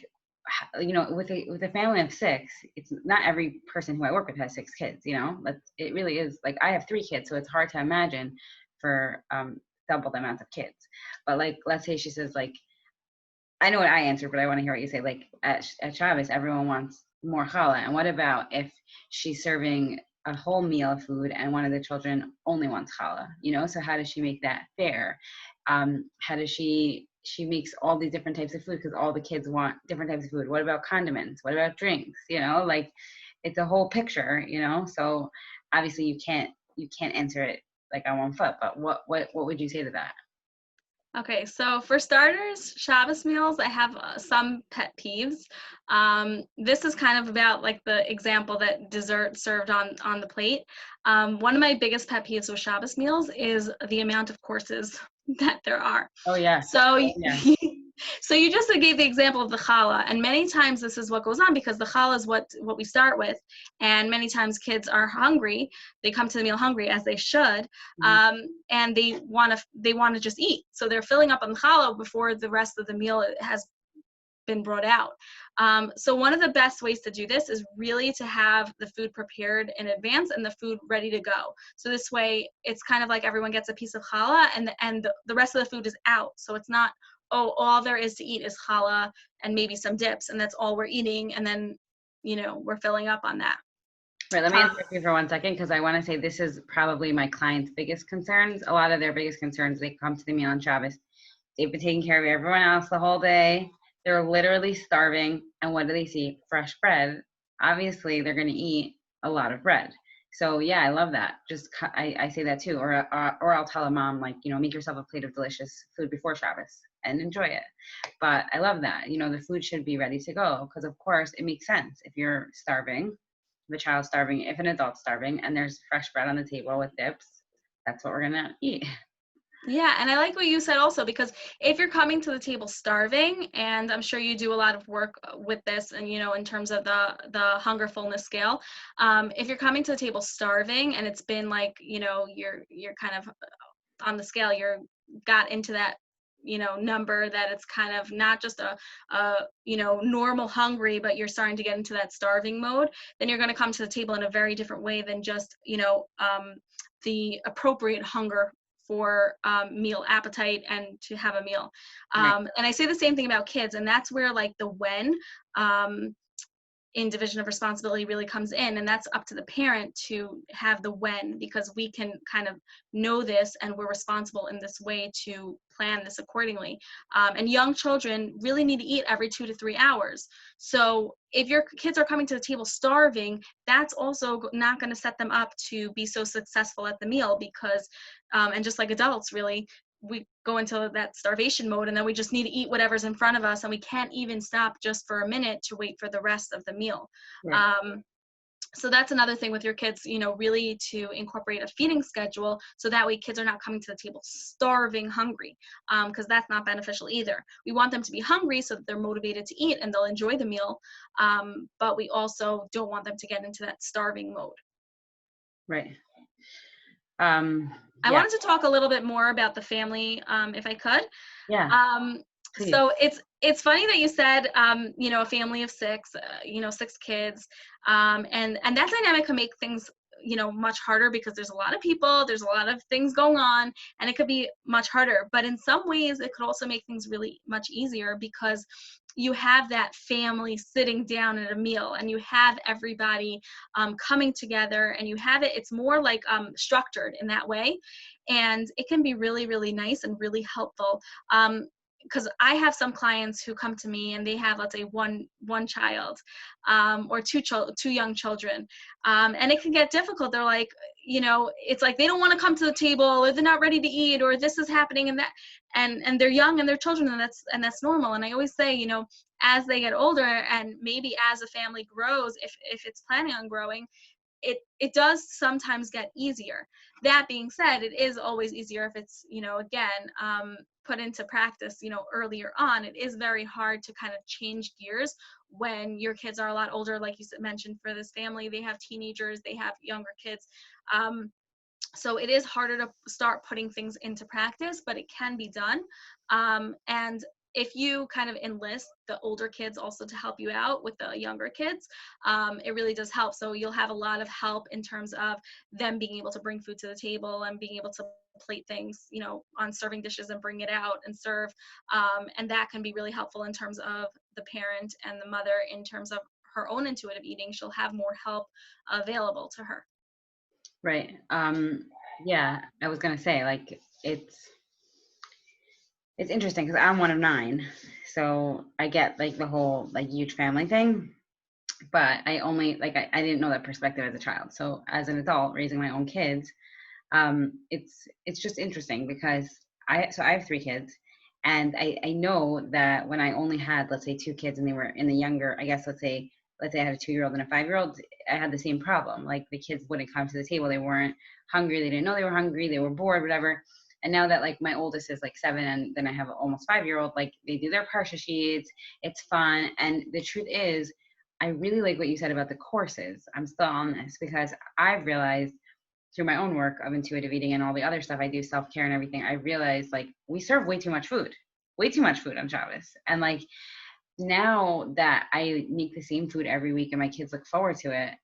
a family of 6, it's not every person who I work with has 6 kids. It really is like I have 3 kids, so it's hard to imagine for double the amount of kids. But like, let's say she says like, I know what I answered, but I want to hear what you say. Like at Shabbos, everyone wants more challah. And what about if she's serving a whole meal of food and one of the children only wants challah? So how does she make that fair? How does she makes all these different types of food because all the kids want different types of food. What about condiments? What about drinks? Like it's a whole picture, So obviously you can't answer it like on one foot, but what would you say to that? Okay, so for starters, Shabbos meals, I have some pet peeves. This is kind of about like the example that dessert served on the plate. One of my biggest pet peeves with Shabbos meals is the amount of courses that there are. Oh yeah. So yeah. So you just gave the example of the challah, and many times this is what goes on because the challah is what we start with, and many times kids are hungry. They come to the meal hungry, as they should, and they want to just eat. So they're filling up on the challah before the rest of the meal has been brought out. So one of the best ways to do this is really to have the food prepared in advance and the food ready to go. So this way, it's kind of like everyone gets a piece of challah, and the rest of the food is out. So it's not, oh, all there is to eat is challah and maybe some dips, and that's all we're eating, and then, we're filling up on that. Right, let me interrupt you for 1 second, because I want to say this is probably my clients' biggest concerns. A lot of their biggest concerns, they come to the meal on Shabbos. They've been taking care of everyone else the whole day. They're literally starving, and what do they see? Fresh bread. Obviously, they're going to eat a lot of bread. So yeah, I love that. Just I say that too, or I'll tell a mom like, make yourself a plate of delicious food before Shabbos and enjoy it. But I love that. The food should be ready to go, because of course it makes sense if you're starving, the child's starving, if an adult's starving, and there's fresh bread on the table with dips. That's what we're gonna eat. Yeah, and I like what you said also, because if you're coming to the table starving, and I'm sure you do a lot of work with this, and in terms of the hunger fullness scale, if you're coming to the table starving and it's been like you're kind of on the scale, you're got into that number, that it's kind of not just a normal hungry, but you're starting to get into that starving mode, then you're going to come to the table in a very different way than just the appropriate hunger for meal appetite and to have a meal. Right. And I say the same thing about kids, and that's where like the when in division of responsibility really comes in, and that's up to the parent to have the when, because we can kind of know this and we're responsible in this way to plan this accordingly. And young children really need to eat every 2 to 3 hours. So if your kids are coming to the table starving, that's also not going to set them up to be so successful at the meal, because and just like adults, really, we go into that starvation mode, and then we just need to eat whatever's in front of us, and we can't even stop just for a minute to wait for the rest of the meal. Right. So that's another thing with your kids, really to incorporate a feeding schedule, so that way kids are not coming to the table starving hungry, because that's not beneficial either. We want them to be hungry so that they're motivated to eat and they'll enjoy the meal, but we also don't want them to get into that starving mode. Right. I wanted to talk a little bit more about the family, if I could. Yeah. So it's funny that you said, a family of 6, 6 kids, and that dynamic can make things, much harder, because there's a lot of people, there's a lot of things going on, and it could be much harder. But in some ways, it could also make things really much easier, because you have that family sitting down at a meal, and you have everybody coming together, and you have it's more like structured in that way, and it can be really, really nice and really helpful. Because I have some clients who come to me and they have, let's say, one child, or two young children, and it can get difficult. They're like, it's like they don't want to come to the table, or they're not ready to eat, or this is happening and that, and they're young and they're children, and that's normal. And I always say, as they get older, and maybe as a family grows, if it's planning on growing, it does sometimes get easier. That being said, it is always easier if it's, again, put into practice, earlier on. It is very hard to kind of change gears when your kids are a lot older. Like you mentioned, for this family, they have teenagers, they have younger kids. So it is harder to start putting things into practice, but it can be done. And if you kind of enlist the older kids also to help you out with the younger kids, it really does help. So you'll have a lot of help in terms of them being able to bring food to the table and being able to plate things, on serving dishes and bring it out and serve. And that can be really helpful in terms of the parent and the mother, in terms of her own intuitive eating. She'll have more help available to her. Right. Yeah, I was gonna say, like, it's interesting, because I'm one of 9, so I get like the whole like huge family thing, but I only like I didn't know that perspective as a child. So as an adult raising my own kids, it's just interesting, because I have 3 kids, and I know that when I only had, let's say, 2 kids, and they were in the younger, I guess, let's say I had a 2-year-old and a 5-year-old, I had the same problem. Like, the kids wouldn't come to the table, they weren't hungry, they didn't know they were hungry, they were bored, whatever. And now that like my oldest is like 7, and then I have an almost 5-year-old, like they do their parsha sheets, it's fun. And the truth is, I really like what you said about the courses. I'm still on this, because I've realized through my own work of intuitive eating and all the other stuff I do, self-care and everything, I realized like we serve way too much food on Shabbos. And like, now that I make the same food every week and my kids look forward to it,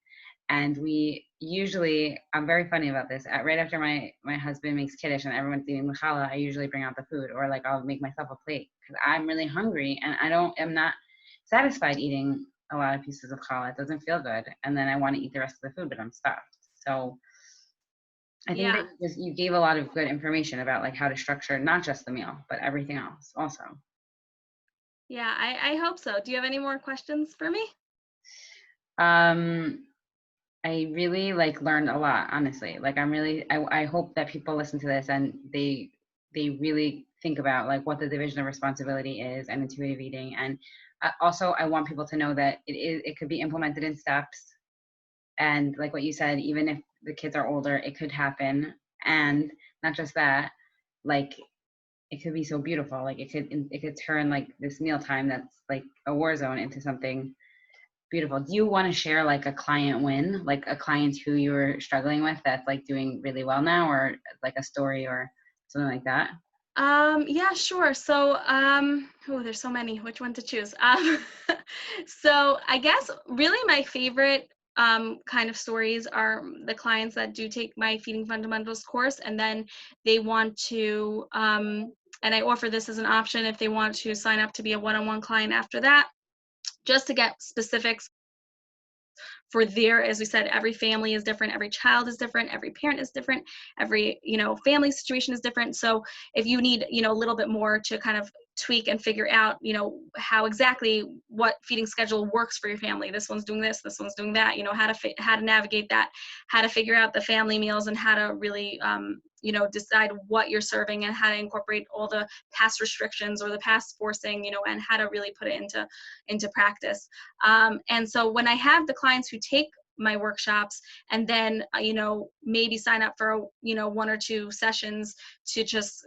and we usually, I'm very funny about this, right after my husband makes kiddush and everyone's eating challah, I usually bring out the food, or like I'll make myself a plate, because I'm really hungry and I'm not satisfied eating a lot of pieces of challah. It doesn't feel good, and then I want to eat the rest of the food, but I'm stuffed. So I think that you gave a lot of good information about like how to structure not just the meal, but everything else also. Yeah, I hope so. Do you have any more questions for me? I really like learned a lot, honestly. Like, I hope that people listen to this and they really think about like what the division of responsibility is and intuitive eating. And also I want people to know that it could be implemented in steps. And like what you said, even if the kids are older, it could happen. And not just that, like, it could be so beautiful. Like, it could turn like this mealtime that's like a war zone into something beautiful. Do you want to share like a client win, like a client who you're struggling with that's like doing really well now, or like a story or something like that? Yeah, sure. So, oh, there's so many. Which one to choose? So I guess really my favorite kind of stories are the clients that do take my Feeding Fundamentals course, and then they want to, and I offer this as an option if they want to sign up to be a one-on-one client after that, just to get specifics for their, as we said, every family is different, every child is different, every parent is different, every, family situation is different. So if you need, a little bit more to kind of tweak and figure out, how exactly what feeding schedule works for your family, this one's doing this one's doing that, how to navigate that, how to figure out the family meals, and how to really decide what you're serving, and how to incorporate all the past restrictions or the past forcing, and how to really put it into practice. And so when I have the clients who take my workshops and then, maybe sign up for, one or two sessions to just,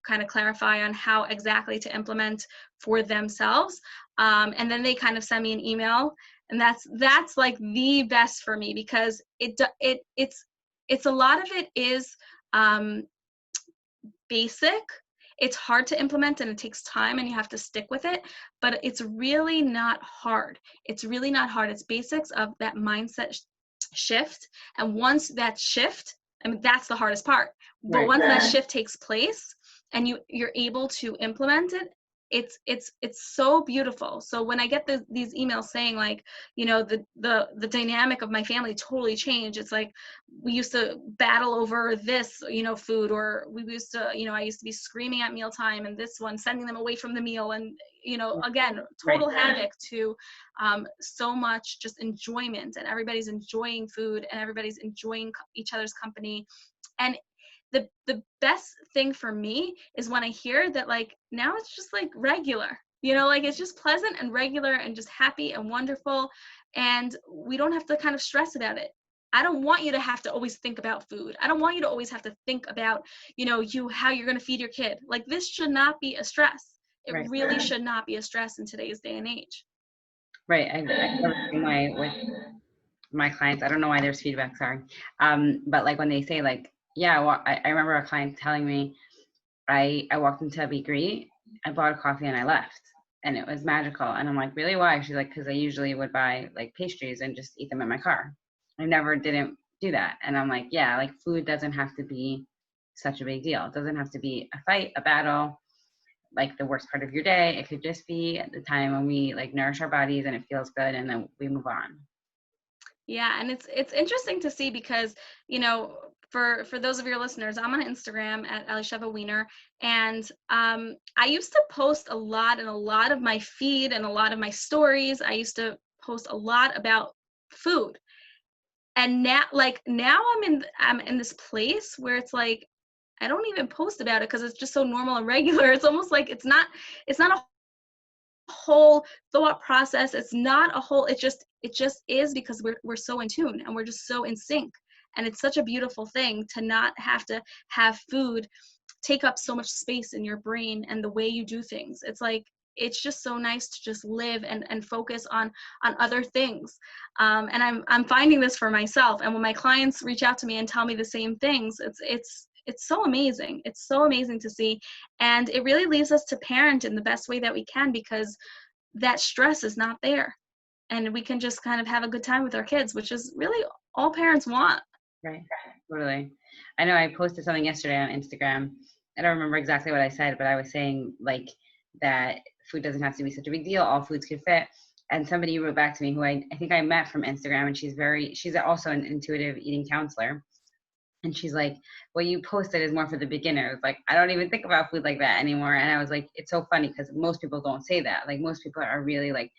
kind of clarify on how exactly to implement for themselves. And then they kind of send me an email, and that's like the best for me, because it's a lot of it is basic. It's hard to implement and it takes time and you have to stick with it, but it's really not hard. It's really not hard. It's basics of that mindset shift. And once that shift, I mean, that's the hardest part. But Right. once that shift takes place and you're able to implement it, it's so beautiful. So when I get these emails saying like, the dynamic of my family totally changed. It's like we used to battle over this, food, or we used to, I used to be screaming at mealtime, and this one sending them away from the meal, and again, Right. total havoc to so much just enjoyment, and everybody's enjoying food and everybody's enjoying each other's company. And the best thing for me is when I hear that, like, now it's just like regular, like it's just pleasant and regular and just happy and wonderful, and we don't have to kind of stress about it. I don't want you to have to always think about food. I don't want you to always have to think about, how you're going to feed your kid. Like, this should not be a stress. It Right. really should not be a stress in today's day and age. Right. I feel the same way with my clients. I don't know why there's feedback, sorry. But like when they say like, yeah, well, I remember a client telling me, I walked into a bakery, I bought a coffee and I left, and it was magical. And I'm like, really? Why? She's like, because I usually would buy like pastries and just eat them in my car. I never didn't do that. And I'm like, yeah, like food doesn't have to be such a big deal. It doesn't have to be a fight, a battle, like the worst part of your day. It could just be the time when we like nourish our bodies and it feels good, and then we move on. Yeah, and it's interesting to see because, for those of your listeners, I'm on Instagram at Elisheva Weiner, and I used to post a lot, and a lot of my feed and a lot of my stories, I used to post a lot about food. And now I'm in this place where it's like I don't even post about it because it's just so normal and regular. It's almost like it's not a whole thought process. It's not a whole, it just is, because we're so in tune and we're just so in sync. And it's such a beautiful thing to not have to have food take up so much space in your brain and the way you do things. It's like it's just so nice to just live and focus on other things. And I'm finding this for myself. And when my clients reach out to me and tell me the same things, it's so amazing. It's so amazing to see. And it really leaves us to parent in the best way that we can, because that stress is not there. And we can just kind of have a good time with our kids, which is really all parents want. Right. Totally. I know I posted something yesterday on Instagram. I don't remember exactly what I said, but I was saying like that food doesn't have to be such a big deal. All foods could fit. And somebody wrote back to me who I think I met from Instagram, and she's also an intuitive eating counselor. And she's like, what you posted is more for the beginners. Like, I don't even think about food like that anymore. And I was like, it's so funny because most people don't say that. Like, most people are really like,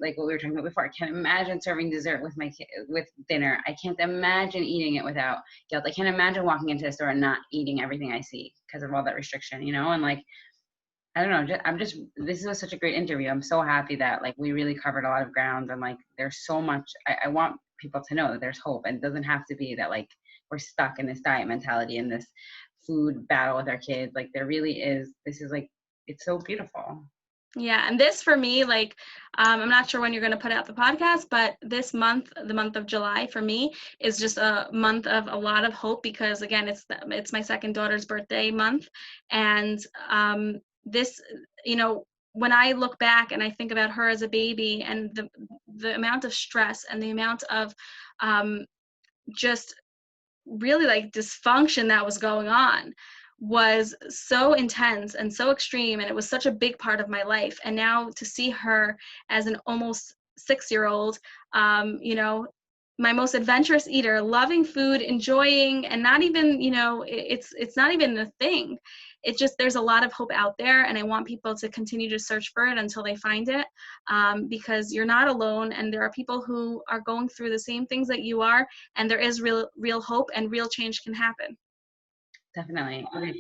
like what we were talking about before. I can't imagine serving dessert with my kid, with dinner. I can't imagine eating it without guilt. I can't imagine walking into a store and not eating everything I see because of all that restriction, And like, I don't know. This was such a great interview. I'm so happy that like we really covered a lot of ground, and like there's so much. I want people to know that there's hope, and it doesn't have to be that like we're stuck in this diet mentality and this food battle with our kids. Like there really is. This is like, it's so beautiful. Yeah, and this for me, like, I'm not sure when you're going to put out the podcast, but this month, the month of July, for me, is just a month of a lot of hope because, again, it's my second daughter's birthday month, and this, you know, when I look back and I think about her as a baby and the amount of stress and the amount of um, just really like dysfunction that was going on was so intense and so extreme, and it was such a big part of my life. And now to see her as an almost 6-year-old, you know, my most adventurous eater, loving food, enjoying, and not even, you know, it's not even a thing. It's just there's a lot of hope out there, and I want people to continue to search for it until they find it, because you're not alone, and there are people who are going through the same things that you are, and there is real hope, and real change can happen. Definitely. Okay,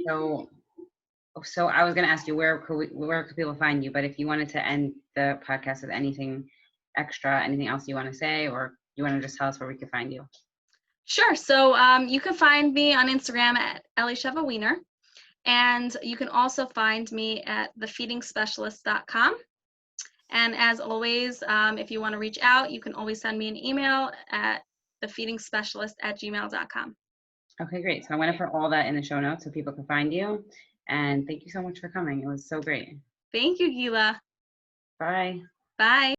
so I was going to ask you where could people find you, but if you wanted to end the podcast with anything extra, anything else you want to say, or you want to just tell us where we could find you? Sure. So you can find me on Instagram at Elisheva Weiner, and you can also find me at thefeedingspecialist.com. And as always, if you want to reach out, you can always send me an email at thefeedingspecialist@gmail.com. Okay, great. So I'm going to put all that in the show notes so people can find you. And thank you so much for coming. It was so great. Thank you, Gila. Bye. Bye.